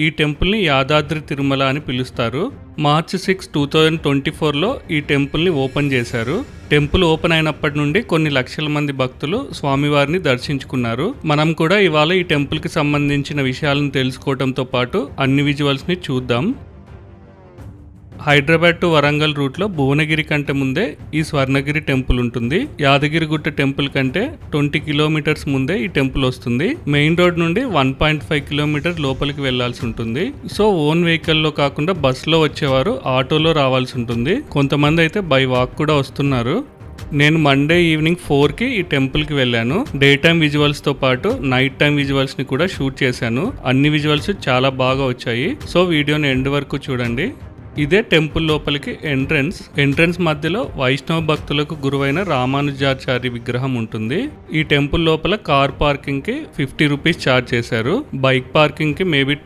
ఈ టెంపుల్ని యాదాద్రి తిరుమల అని పిలుస్తారు. మార్చ్ 6, 2024లో ఈ టెంపుల్ని ఓపెన్ చేశారు. టెంపుల్ ఓపెన్ అయినప్పటి నుండి కొన్ని లక్షల మంది భక్తులు స్వామివారిని దర్శించుకున్నారు. మనం కూడా ఇవాళ ఈ టెంపుల్కి సంబంధించిన విషయాలను తెలుసుకోవడంతో పాటు అన్ని విజువల్స్ని చూద్దాం. హైదరాబాద్ టు వరంగల్ రూట్లో భువనగిరి కంటే ముందే ఈ స్వర్ణగిరి టెంపుల్ ఉంటుంది. యాదగిరిగుట్ట టెంపుల్ కంటే 20 కిలోమీటర్స్ ముందే ఈ టెంపుల్ వస్తుంది. మెయిన్ రోడ్ నుండి 1.5 కిలోమీటర్ లోపలికి వెళ్లాల్సి ఉంటుంది. సో ఓన్ వెహికల్లో కాకుండా బస్సులో వచ్చేవారు ఆటోలో రావాల్సి ఉంటుంది. కొంతమంది అయితే బై వాక్ కూడా వస్తున్నారు. నేను మండే ఈవినింగ్ 4కి ఈ టెంపుల్కి వెళ్ళాను. డే టైమ్ విజువల్స్తో పాటు నైట్ టైమ్ విజువల్స్ని కూడా షూట్ చేశాను. అన్ని విజువల్స్ చాలా బాగా వచ్చాయి. సో వీడియోని ఎండ్ వరకు చూడండి. ఇదే టెంపుల్ లోపలికి ఎంట్రన్స్ మధ్యలో వైష్ణవ భక్తులకు గురువైన రామానుజాచారి విగ్రహం ఉంటుంది. ఈ టెంపుల్ లోపల కార్ పార్కింగ్ కి 50 రూపీస్ ఛార్జ్ చేశారు. బైక్ పార్కింగ్ కి మేబీ